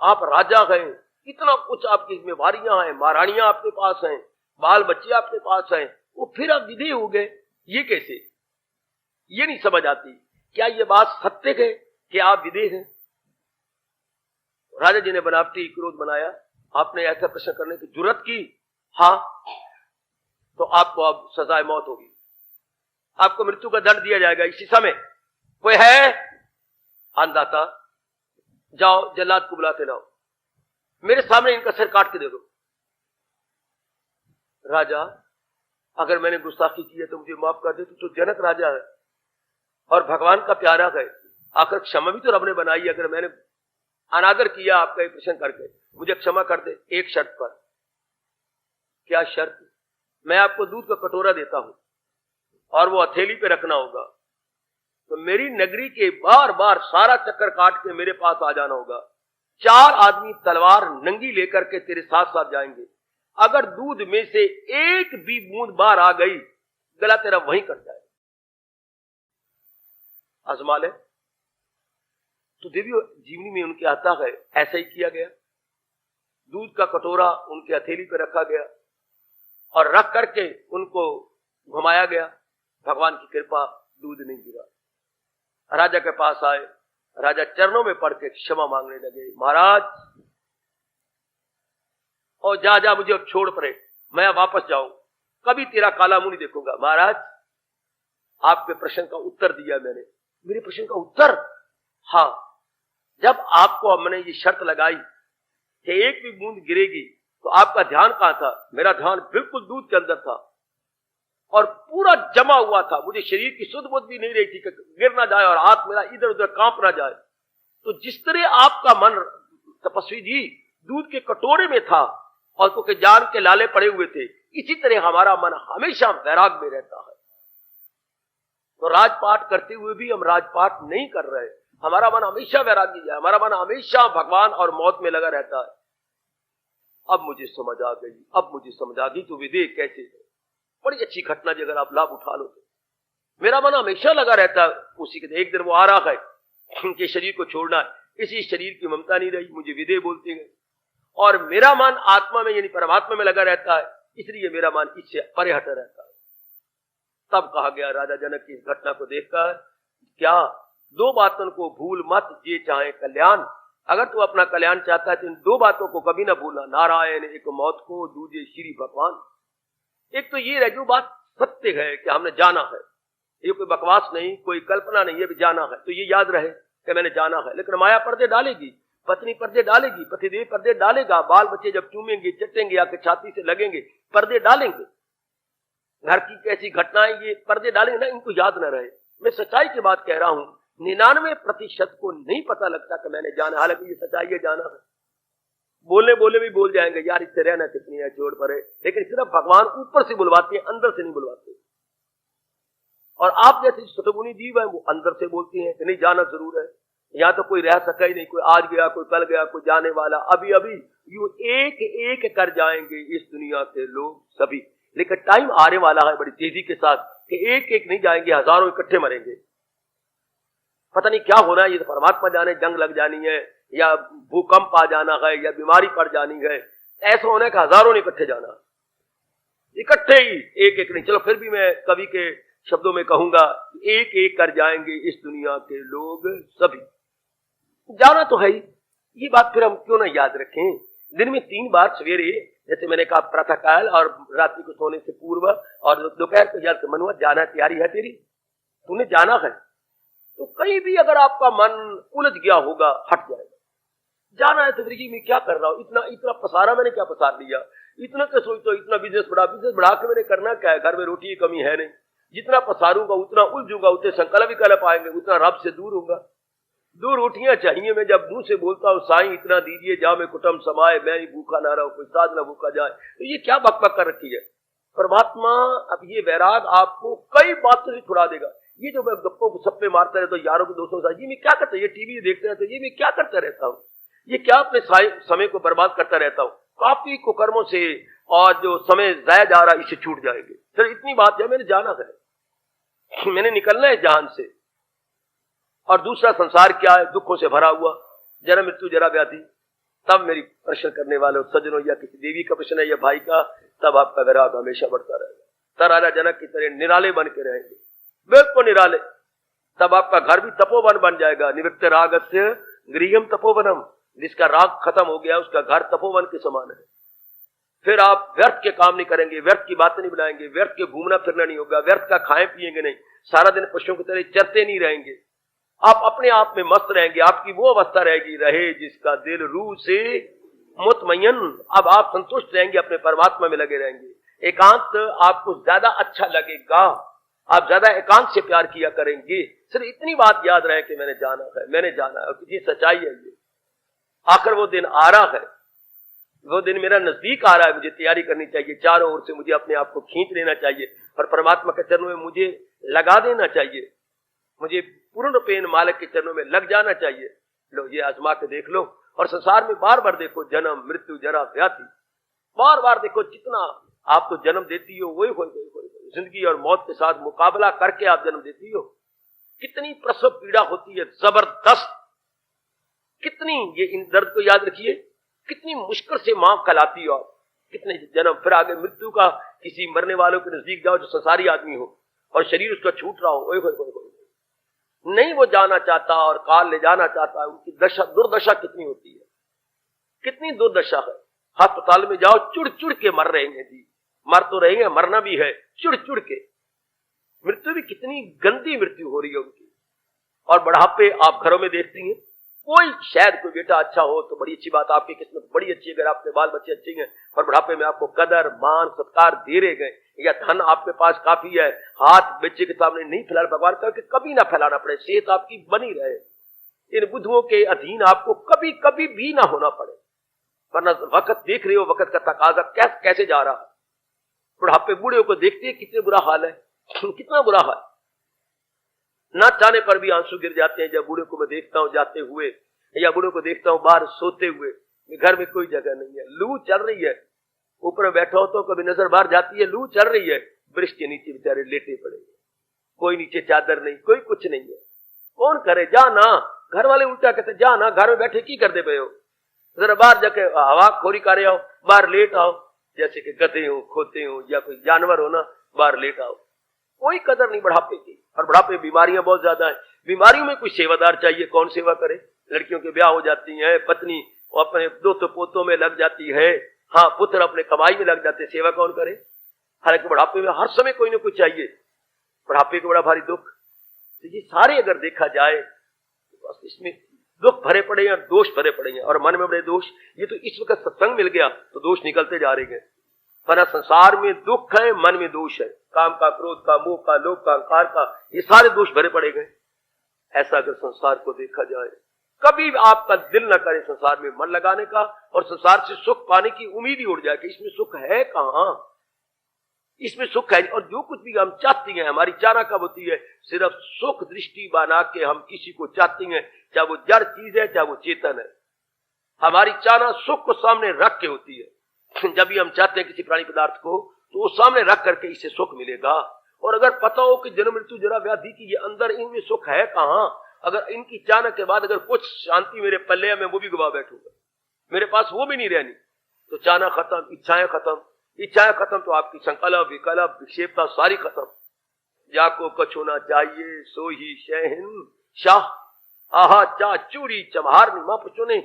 आप राजा हैं, इतना कुछ आपकी जिम्मेवारियां हैं, महारानियां आपके पास हैं, बाल बच्चे आपके पास हैं, वो फिर आप विधेय हो गए, ये कैसे? ये नहीं समझ आती। क्या ये बात सत्य है कि आप विधेय हैं? राजा जी ने बनावटी क्रोध बनाया, आपने ऐसा प्रश्न करने की जुर्रत की, हाँ तो आपको अब सजाए मौत होगी, आपको मृत्यु का दंड दिया जाएगा इसी समय। कोई है अंधाता, जाओ जल्लाद को बुलाते लाओ, मेरे सामने इनका सिर काट के दे दो। राजा अगर मैंने गुस्ताखी की है तो मुझे माफ कर दे, तो जनक राजा है और भगवान का प्यारा है, आखिर क्षमा भी तो रब ने बनाई है, अगर मैंने अनादर किया आपका एक प्रश्न करके, मुझे क्षमा कर दे एक शर्त पर। क्या शर्त? मैं आपको दूध का कटोरा देता हूं और वो हथेली पे रखना होगा, तो मेरी नगरी के बार बार सारा चक्कर काट के मेरे पास आ जाना होगा। 4 आदमी तलवार नंगी लेकर के तेरे साथ साथ जाएंगे, अगर दूध में से एक भी बूंद बाहर आ गई, गला तेरा वहीं कट जाए। आजमा ले। तो देवी जीवनी में उनके आता है, ऐसा ही किया गया। दूध का कटोरा उनके हथेली पर रखा गया और रख करके उनको घुमाया गया। भगवान की कृपा, दूध नहीं गिरा। राजा के पास आए, राजा चरणों में पड़ के क्षमा मांगने लगे, महाराज और जा जा मुझे अब छोड़ पड़े, मैं अब वापस जाऊं, कभी तेरा काला मुंह नहीं देखूंगा। महाराज आपके प्रश्न का उत्तर दिया मैंने। मेरे प्रश्न का उत्तर? हाँ, जब आपको हमने ये शर्त लगाई कि एक भी बूंद गिरेगी, तो आपका ध्यान कहां था? मेरा ध्यान बिल्कुल दूध के अंदर था और पूरा जमा हुआ था, मुझे शरीर की सुध बुध भी नहीं रही थी कि गिर ना जाए और हाथ मेरा इधर उधर कांप ना जाए। तो जिस तरह आपका मन तपस्वी जी दूध के कटोरे में था और क्योंकि जान के लाले पड़े हुए थे, इसी तरह हमारा मन हमेशा वैराग में रहता है। तो राजपाट करते हुए भी हम राजपाट नहीं कर रहे, हमारा मन हमेशा वैरागी है, हमारा मन हमेशा भगवान और मौत में लगा रहता है। अब मुझे समझ आ गई, अब मुझे समझ आ गई तो विधेय कैसे है। बड़ी अच्छी घटना जी, अगर आप लाभ उठा लो तो। मेरा मन हमेशा लगा रहता है उसी के। एक दिन वो आ रहा है, उनके शरीर को छोड़ना है, इसी शरीर की ममता नहीं रही, मुझे विधेय बोलते हैं, और मेरा मन आत्मा में यानी परमात्मा में लगा रहता है, इसलिए मेरा मन इससे परे हटा रहता है। तब कहा गया राजा जनक की इस घटना को देखकर, क्या 2 बातों को भूल मत, जे चाहे कल्याण। अगर तू अपना कल्याण चाहता है तो इन 2 बातों को कभी ना भूलना, नारायण एक मौत को, दूजे श्री भगवान। एक तो ये है जो बात सत्य है कि हमने जाना है, ये कोई बकवास नहीं, कोई कल्पना नहीं, ये भी जाना है, तो ये याद रहे कि मैंने जाना है। लेकिन माया पर्दे डालेगी, पत्नी पर्दे डालेगी, पतिदेव पर्दे डालेगा, बाल बच्चे जब चूमेंगे चटेंगे आके छाती से लगेंगे, पर्दे डालेंगे। घर की कैसी घटनाएं ये पर्दे डालेंगे ना, इनको याद न रहे। मैं सच्चाई की बात कह रहा हूं, 99% को नहीं पता लगता कि मैंने जाना, हालांकि ये सच्चाई है, जाना है। बोलने बोले भी बोल जाएंगे, यार इससे रहना कितनी है, छोड़ पड़े, लेकिन सिर्फ भगवान ऊपर से बुलवाते हैं, अंदर से नहीं बुलवाते। और आप जैसे सतगुणी जीव है वो अंदर से बोलती हैं कि नहीं जाना जरूर है, यहाँ तो कोई रह सका ही नहीं, कोई आज गया, कोई कल गया, कोई जाने वाला, अभी अभी यू एक एक कर जाएंगे इस दुनिया के लोग सभी। लेकिन टाइम आने वाला है बड़ी तेजी के साथ कि एक एक नहीं जाएंगे, हजारों इकट्ठे मरेंगे। पता नहीं क्या होना है, ये तो परमात्मा जाने, जंग लग जानी है या भूकंप आ जाना है या बीमारी पड़ जानी है। ऐसा होने का हजारों ने इकट्ठे जाना, इकट्ठे ही, एक एक नहीं। चलो फिर भी मैं कवि के शब्दों में कहूंगा, एक एक कर जाएंगे इस दुनिया के लोग सभी। जाना तो है ही, ये बात फिर हम क्यों ना याद रखें। दिन में 3 बार, सवेरे जैसे मैंने कहा प्रातःकाल और रात्रि को सोने से पूर्व और दोपहर को याद मनुआ, जाना तैयारी है तेरी, तूने जाना है। तो कहीं भी अगर आपका मन उलझ गया होगा, हट जाएगा। जाना है तो जी मैं क्या कर रहा हूं, इतना इतना पसारा मैंने क्या पसार लिया, इतना तो सोचो, इतना बिजनेस बढ़ा के मैंने करना क्या है, घर में रोटी की कमी है नहीं, जितना पसारूंगा उतना उलझूंगा, उतने संकल्प भी कर पाएंगे, उतना रब से दूर होगा। 2 रोटियां चाहिए, मैं जब मुंह से बोलता हूं साईं इतना दीजिए जा मैं कुटुंब समाए, मैं ही भूखा ना रहूं, कोई साध ना भूखा जाए, तो ये क्या बकबक कर रखी है। परमात्मा अब ये वैराग आपको कई बातों से छुड़ा देगा। ये जो मैं गप्पों को सप्पे मारता रहता हूं यारों को, दोस्तों के साथ, ये मैं क्या करता, ये टीवी देखते रहता हूं, ये मैं क्या करता रहता हूं, ये क्या अपने समय को बर्बाद करता रहता हूं, काफी कुकर्मों से और जो समय जाया जा रहा है इससे छूट जाएंगे। सर इतनी बात है, मैंने जाना है, मैंने निकलना है जहान से। और दूसरा संसार क्या है, दुखों से भरा हुआ, जन्म मृत्यु जरा व्याधि। तब मेरी प्रश्न करने वाले सज्जनों या किसी देवी का प्रश्न है या भाई का, तब आपका वैराग हमेशा बढ़ता रहेगा। तर राजा जनक की तरह निराले बन के रहेंगे, बिल्कुल निराले। तब आपका घर भी तपोवन बन जाएगा। निवृत्त रागस्य गृहम तपोवनम, जिसका राग खत्म हो गया उसका घर तपोवन के समान है। फिर आप व्यर्थ के काम नहीं करेंगे, व्यर्थ की बातें नहीं बनाएंगे, व्यर्थ के घूमना फिरना नहीं होगा, व्यर्थ का खाए पिएंगे नहीं, सारा दिन पशुओं की तरह चरते नहीं रहेंगे, आप अपने आप में मस्त रहेंगे। आपकी वो अवस्था रहेगी, रहे जिसका दिल रूह से मुतमय्यन। अब आप संतुष्ट रहेंगे, अपने परमात्मा में लगे रहेंगे। एकांत आपको ज्यादा अच्छा लगेगा, आप ज्यादा एकांत से प्यार किया करेंगे। सिर्फ इतनी बात याद रहे कि मैंने जाना है, मैंने जाना है, और किसी सच्चाई है ये। आखिर वो दिन आ रहा है, वो दिन मेरा नजदीक आ रहा है, मुझे तैयारी करनी चाहिए। चारों ओर से मुझे अपने आप को खींच लेना चाहिए और परमात्मा के चरणों में मुझे लगा देना चाहिए। मुझे पूर्ण रूपेण मालिक के चरणों में लग जाना चाहिए। लो ये आजमा के देख लो, और संसार में बार बार देखो, जन्म मृत्यु जरा व्याधि, बार बार देखो। जितना आप तो जन्म देती हो वही जिंदगी और मौत के साथ मुकाबला करके आप जन्म देती हो। कितनी प्रसव पीड़ा होती है, जबरदस्त। कितनी, ये इन दर्द को याद रखिए, कितनी मुश्किल से मां कहलाती हो आप, कितने जन्म। फिर आगे मृत्यु का, किसी मरने वालों के नजदीक जाओ जो संसारी आदमी हो और शरीर उसका छूट रहा हो, नहीं वो जाना चाहता और काल ले जाना चाहता है। उनकी दशा, दुर्दशा कितनी होती है, कितनी दुर्दशा है। अस्पताल में जाओ, चुड़ चुड़ के मर रहे हैं जी, मर तो रहे हैं, मरना भी है चुड़ चुड़ के। मृत्यु भी कितनी गंदी मृत्यु हो रही है उनकी। और बढ़ापे आप घरों में देखती हैं, कोई शायद कोई बेटा अच्छा हो तो बड़ी अच्छी बात, आपकी किस्मत बड़ी अच्छी, अगर आपके बाल बच्चे अच्छे हैं, और बढ़ापे में आपको कदर मान सत्कार दे रहे गए, या धन आपके पास काफी है, हाथ बच्चे के सामने नहीं फैलाना, भगवान करके कभी ना फैलाना पड़े, सेहत आपकी बनी रहे, इन बुद्धुओं के अधीन आपको कभी कभी भी ना होना पड़े। वरना वक्त देख रहे हो, वक्त का तकाजा कैसे जा रहा है। बुढ़ापे बूढ़े को देखते हैं कितने बुरा हाल है, कितना बुरा हाल, ना चाहने पर भी आंसू गिर जाते हैं। जब बूढ़े को मैं देखता हूं जाते हुए, या बूढ़े को देखता हूं बाहर सोते हुए, घर में कोई जगह नहीं है, लू चल रही है, ऊपर बैठा हो तो कभी नजर बाहर जाती है, लू चल रही है, वृक्ष के नीचे बेचारे लेटे पड़े, कोई नीचे चादर नहीं, कोई कुछ नहीं है, कौन करे, जा ना। घर वाले उल्टा कहते जा ना, घर में बैठे की करते पे हो, जरा बाहर जाके हवा खोरी करे आओ, बाहर लेट आओ, जैसे कि गधे हो, खोते हो या कोई जानवर हो ना, बाहर लेट आओ। कोई कदर नहीं बढ़ापे की। और बढ़ापे बीमारियां बहुत ज्यादा है, बीमारियों में कोई सेवादार चाहिए, कौन सेवा करे। लड़कियों के ब्याह हो जाती है, पत्नी अपने दोस्तों पोतों में लग जाती है, हाँ पुत्र अपने कमाई में लग जाते, सेवा कौन करे। हालांकि बढ़ापे में हर समय कोई ना कोई चाहिए, बढ़ापे का बड़ा भारी दुख। तो ये सारे अगर देखा जाए तो बस इसमें दुख भरे पड़े हैं और दोष भरे पड़े हैं, और मन में बड़े दोष। ये तो इस वक्त सत्संग मिल गया तो दोष निकलते जा रहे हैं, वरना संसार में दुख है, मन में दोष है, काम का, क्रोध का, मोह का, लोभ का, अहंकार का, ये सारे दोष भरे पड़े गए। ऐसा अगर संसार को देखा जाए, कभी आपका दिल न करे संसार में मन लगाने का, और संसार से सुख पाने की उम्मीद ही उड़ जाए कि इसमें सुख है कहां, इसमें सुख है। और जो कुछ भी हम चाहते हैं, हमारी चाहना कब होती है, सिर्फ सुख दृष्टि बना के हम किसी को चाहते हैं, चाहे वो जड़ चीज है चाहे वो चेतन है। हमारी चाहना सुख को सामने रख के होती है। जब भी हम चाहते हैं किसी प्राणी पदार्थ को, तो वो सामने रख करके इससे सुख मिलेगा। और अगर पता हो कि जन्म मृत्यु जरा व्याधि की ये अंदर, इनमें सुख है कहां, अगर इनकी चाहना के बाद अगर कुछ शांति मेरे पल्ले है, मैं वो भी गवा बैठूंगा, मेरे पास वो भी नहीं रहनी। तो चाहना खत्म, इच्छाएं खत्म, इच्छाएं खत्म तो आपकी संकल्प विकल्प विक्षेपता सारी खत्म। जाको कछु ना चाहिए सो ही शहन शाह, आहा चा चूड़ी चमहारनी। महापुरुषों ने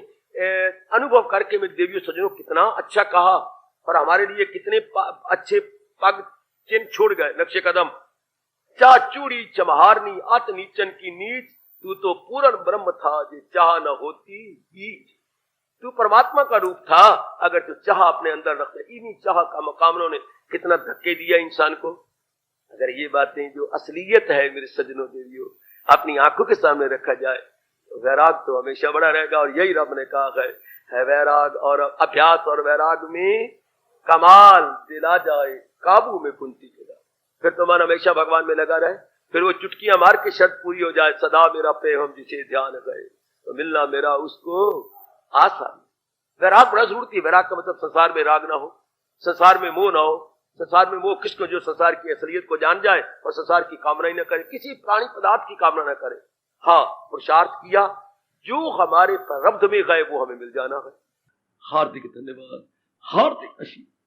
अनुभव करके मेरे देवियों सज्जनों कितना अच्छा कहा, और हमारे लिए कितने अच्छे पग चिन्ह छोड़ गए नक्शे कदम। चा चूड़ी चमहारनी अत नीचन की नीच, तू तो पूर्ण ब्रह्म था जे चाह न होती बीच। तू परमात्मा का रूप था अगर तू चाह अपने अंदर रखता। इन्हीं चाह कामनाओं ने कितना धक्के दिया इंसान को। अगर ये बातें जो असलियत है मेरे सज्जनों देवियों अपनी आंखों के सामने रखा जाए तो वैराग तो हमेशा बड़ा रहेगा। और यही रब ने कहा है वैराग और अभ्यास और वैराग में कमाल दिला जाए काबू में कुंती गिरा। फिर तो मन हमेशा भगवान में लगा रहे, फिर वो चुटकियां मार के शर्त पूरी हो जाए, सदा मेरा प्रेम जिसे ध्यान गए तो मिलना मेरा उसको आसान। वैराग बड़ा जरूरत है। वैराग का मतलब संसार में राग ना हो, संसार में मोह ना हो। संसार में मोह किसको? जो संसार की असलियत को जान जाए और संसार की कामना ही न करे, किसी प्राणी पदार्थ की कामना न करे। हाँ, पुरुषार्थ किया, जो हमारे प्रारब्ध में गए वो हमें मिल जाना है। हार्दिक धन्यवाद, हार्दिक आशीर्वाद।